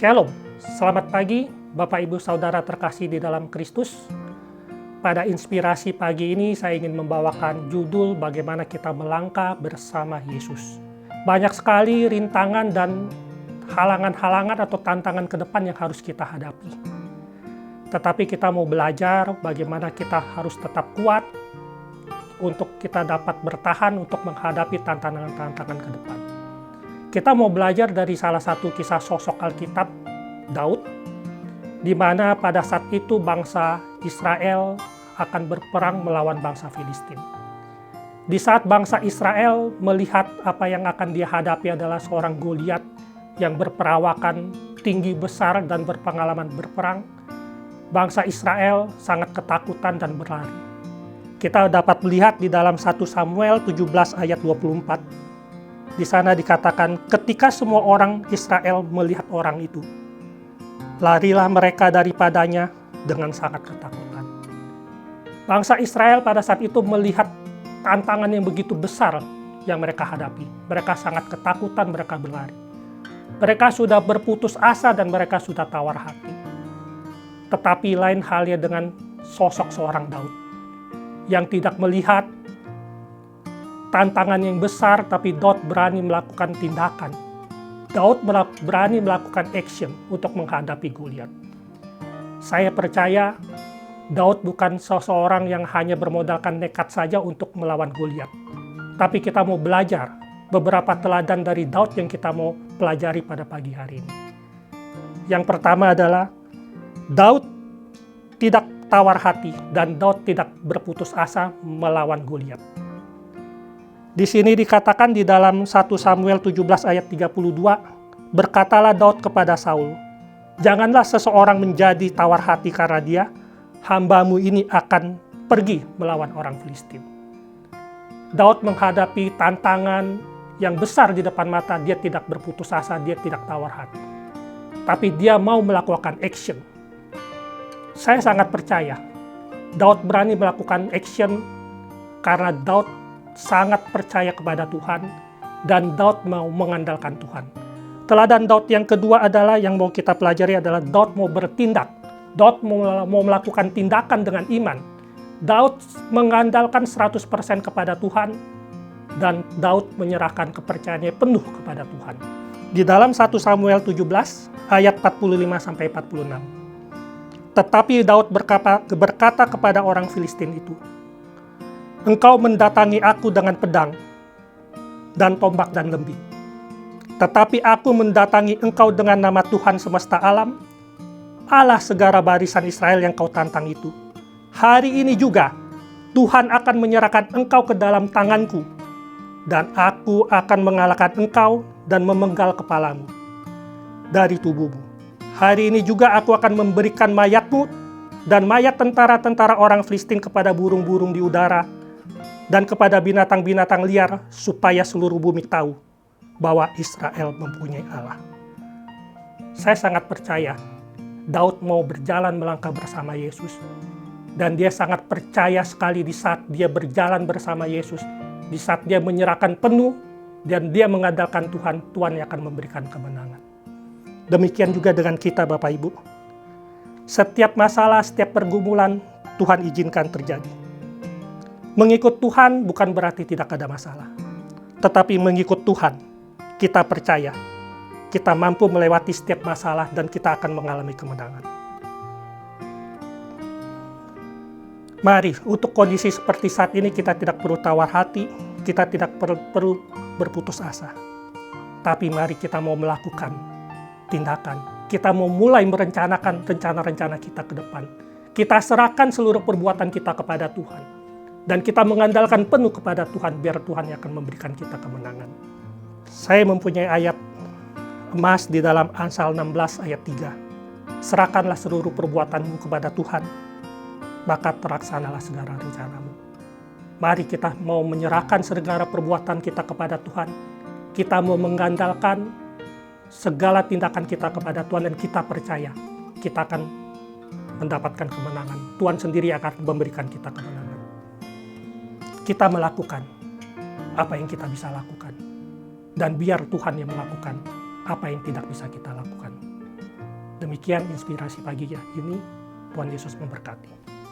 Shalom, selamat pagi Bapak Ibu Saudara terkasih di dalam Kristus. Pada inspirasi pagi ini saya ingin membawakan judul bagaimana kita melangkah bersama Yesus. Banyak sekali rintangan dan halangan-halangan atau tantangan ke depan yang harus kita hadapi. Tetapi kita mau belajar bagaimana kita harus tetap kuat untuk kita dapat bertahan untuk menghadapi tantangan-tantangan ke depan. Kita mau belajar dari salah satu kisah sosok Alkitab, Daud, di mana pada saat itu bangsa Israel akan berperang melawan bangsa Filistin. Di saat bangsa Israel melihat apa yang akan dia hadapi adalah seorang Goliat yang berperawakan tinggi besar dan berpengalaman berperang, bangsa Israel sangat ketakutan dan berlari. Kita dapat melihat di dalam 1 Samuel 17 ayat 24. Di sana dikatakan, ketika semua orang Israel melihat orang itu, larilah mereka daripadanya dengan sangat ketakutan. Bangsa Israel pada saat itu melihat tantangan yang begitu besar yang mereka hadapi. Mereka sangat ketakutan, mereka berlari. Mereka sudah berputus asa dan mereka sudah tawar hati. Tetapi lain halnya dengan sosok seorang Daud yang tidak melihat tantangan yang besar, tapi Daud berani melakukan tindakan. Daud berani melakukan action untuk menghadapi Goliat. Saya percaya Daud bukan seseorang yang hanya bermodalkan nekat saja untuk melawan Goliat. Tapi kita mau belajar beberapa teladan dari Daud yang kita mau pelajari pada pagi hari ini. Yang pertama adalah Daud tidak tawar hati dan Daud tidak berputus asa melawan Goliat. Di sini dikatakan di dalam 1 Samuel 17 ayat 32, berkatalah Daud kepada Saul, janganlah seseorang menjadi tawar hati karena dia, hambamu ini akan pergi melawan orang Filistin. Daud menghadapi tantangan yang besar di depan mata, dia tidak berputus asa, dia tidak tawar hati. Tapi dia mau melakukan action. Saya sangat percaya, Daud berani melakukan action karena Daud sangat percaya kepada Tuhan dan Daud mau mengandalkan Tuhan. Teladan Daud yang kedua adalah yang mau kita pelajari adalah Daud mau bertindak. Daud mau melakukan tindakan dengan iman. Daud mengandalkan 100% kepada Tuhan dan Daud menyerahkan kepercayaannya penuh kepada Tuhan. Di dalam 1 Samuel 17 ayat 45-46. Tetapi Daud berkata kepada orang Filistin itu, engkau mendatangi aku dengan pedang dan tombak dan lembing. Tetapi aku mendatangi engkau dengan nama Tuhan semesta alam, Allah segala barisan Israel yang kau tantang itu. Hari ini juga Tuhan akan menyerahkan engkau ke dalam tanganku, dan aku akan mengalahkan engkau dan memenggal kepalamu dari tubuhmu. Hari ini juga aku akan memberikan mayatmu dan mayat tentara-tentara orang Filistin kepada burung-burung di udara, dan kepada binatang-binatang liar, supaya seluruh bumi tahu bahwa Israel mempunyai Allah. Saya sangat percaya Daud mau berjalan melangkah bersama Yesus. Dan dia sangat percaya sekali di saat dia berjalan bersama Yesus. Di saat dia menyerahkan penuh dan dia mengandalkan Tuhan, Tuhan yang akan memberikan kemenangan. Demikian juga dengan kita Bapak Ibu. Setiap masalah, setiap pergumulan Tuhan izinkan terjadi. Mengikut Tuhan bukan berarti tidak ada masalah. Tetapi mengikut Tuhan, kita percaya, kita mampu melewati setiap masalah dan kita akan mengalami kemenangan. Mari, untuk kondisi seperti saat ini kita tidak perlu tawar hati, kita tidak perlu berputus asa. Tapi mari kita mau melakukan tindakan. Kita mau mulai merencanakan rencana-rencana kita ke depan. Kita serahkan seluruh perbuatan kita kepada Tuhan. Dan kita mengandalkan penuh kepada Tuhan, biar Tuhan yang akan memberikan kita kemenangan. Saya mempunyai ayat emas di dalam Amsal 16 ayat 3. Serahkanlah seluruh perbuatanmu kepada Tuhan, maka terlaksanalah segala rencanamu. Mari kita mau menyerahkan segala perbuatan kita kepada Tuhan. Kita mau mengandalkan segala tindakan kita kepada Tuhan dan kita percaya kita akan mendapatkan kemenangan. Tuhan sendiri akan memberikan kita kemenangan. Kita melakukan apa yang kita bisa lakukan. Dan biar Tuhan yang melakukan apa yang tidak bisa kita lakukan. Demikian inspirasi pagi ini. Tuhan Yesus memberkati.